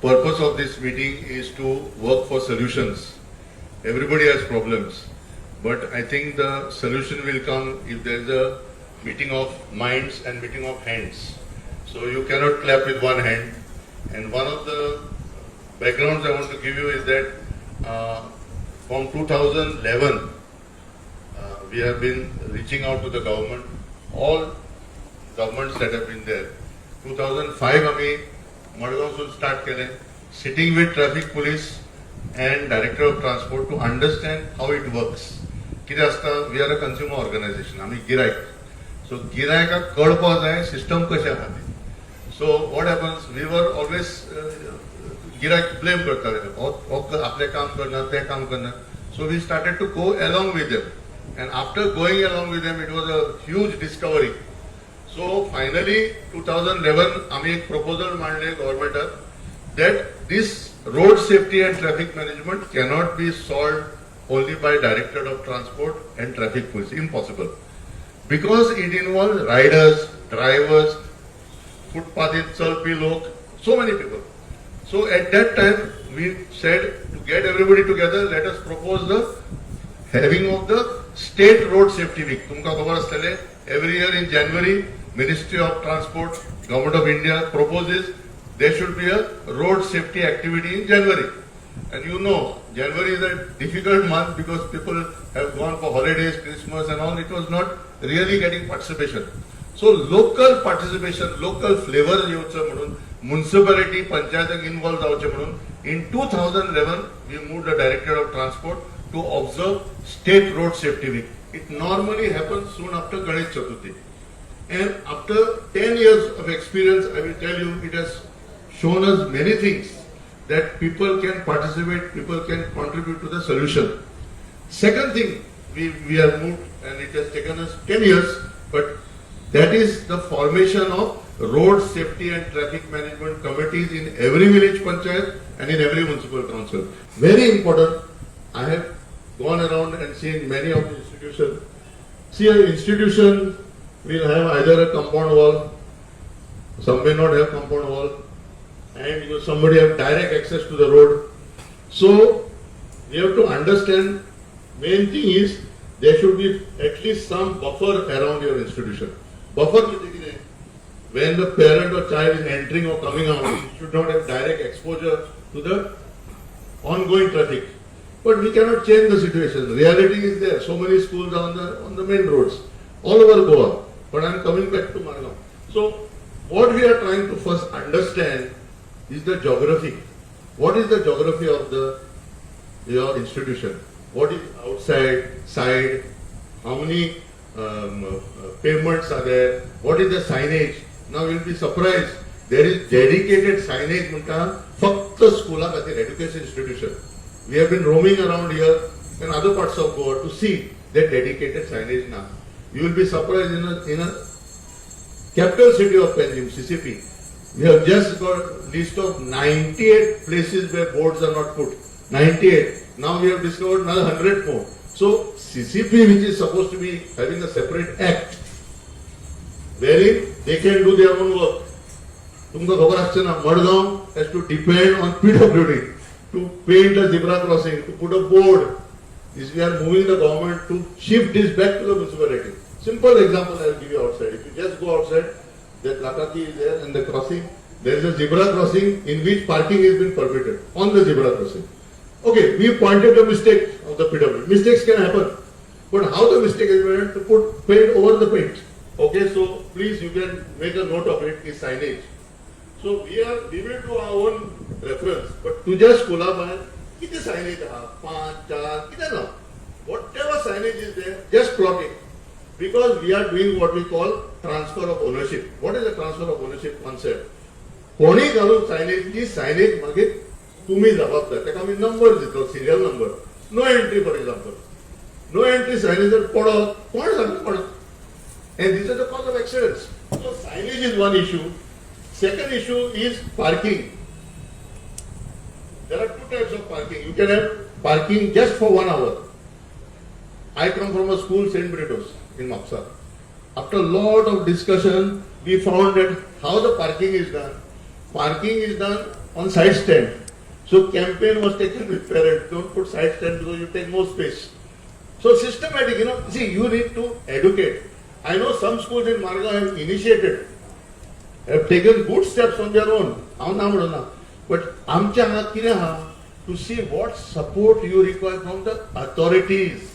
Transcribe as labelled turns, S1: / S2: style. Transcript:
S1: purpose of this meeting is to work for solutions. Everybody has problems, but I think the solution will come if there is a meeting of minds and meeting of hands. So you cannot clap with one hand. And one of the backgrounds I want to give you is that from 2011, we have been reaching out to the government, all governments that have been there. 2005 आम्ही मडगावसून start केले, sitting with traffic police and director of transport to understand how it works. किती असता, we are a consumer organization, आम्ही गिरायक. So गिरायकाक कळपाक जाय system कशें आहा ते. So what happens, we were always गिरायक blame करताले, आपले काम करना, ते काम करना. So we started to go along with them. And after going along with them, it was a huge discovery. So finally, 2011, आम्ही एक proposal Mandalay government that this road safety and traffic management cannot be solved only by Directorate of Transport and Traffic Police. Impossible. Because it involves riders, drivers, footpath chalpi lok, so many people. So at that time, we said to get everybody together, let us propose the having of the State Road Safety Week. तुमका खबर असलेले, every year in January, Ministry of Transport, Government of India proposes there should be a road safety activity in January. And you know, January is a difficult month because people have gone for holidays, Christmas and all. It was not really getting participation. So local participation, local flavor येवचो म्हणून, municipality, panchayat involved जावचे म्हणून, in 2011 we moved the Director of Transport to observe State Road Safety Week. It normally happens soon after Ganesh Chaturthi. And after 10 years of experience, I will tell you, it has shown us many things that people can participate, people can contribute to the solution. Second thing, we have moved, and it has taken us 10 years, but that is the formation of road safety and traffic management committees in every village panchayat and in every municipal council. Very important. I have gone around and seen many of the institutions. See, an institution will have either a compound wall, some may not have compound wall, and somebody have direct access to the road. So you have to understand, main thing is there should be at least some buffer around your institution. Buffer means when the parent or child is entering or coming out, you should not have direct exposure to the ongoing traffic. But we cannot change the situation. Reality is there. So many schools are on the main roads all over Goa. But I am coming back to Margam. So what we are trying to first understand is the geography. What is the geography of your institution? What is outside, side? How many pavements are there? What is the signage? Now you will be surprised. There is dedicated signage for school education institution. We have been roaming around here in other parts of Goa to see that dedicated signage now. You will be surprised in a capital city of Panjim, CCP. We have just got a list of 98 places where boards are not put. 98. Now we have discovered another 100 more. So CCP, which is supposed to be having a separate act, wherein they can do their own work. तुमको खबर आसचे ना, Madgaon has to depend on PWD to paint a zebra crossing, to put a board. We are moving the government to shift this back to the municipality. Simple example I will give you outside. If you just go outside, that Lataki is there and the crossing, there is a zebra crossing in which parking has been permitted on the zebra crossing. Okay, we pointed the mistake of the PWD. Mistakes can happen. But how the mistake is made to put paint over the paint. Okay, so please you can make a note of it, is signage. So we will do our own reference, but to just pull up and it is signage, 5, 4, whatever signage is there, just plot it. Because we are doing what we call transfer of ownership. What is the transfer of ownership concept? कोणी घालून signage की signage मागे तुम्ही जबाबदार. त्याका आम्ही number दितो, serial number. No entry, for example. No entry signage जर पडत, कोण सांगता पडत. And this is the cause of accidents. So signage is one issue. Second issue is parking. There are two types of parking. You can have parking just for 1 hour. I come from a school, St. Britos, in Mapsa. After a lot of discussion, we found that how the parking is done. parking is done on side stand. So campaign was taken with parents, don't put side stand because you take more space. So systematic, see, you need to educate. I know some schools in Marga have initiated, have taken good steps on their own. But amcha to see what support you require from the authorities.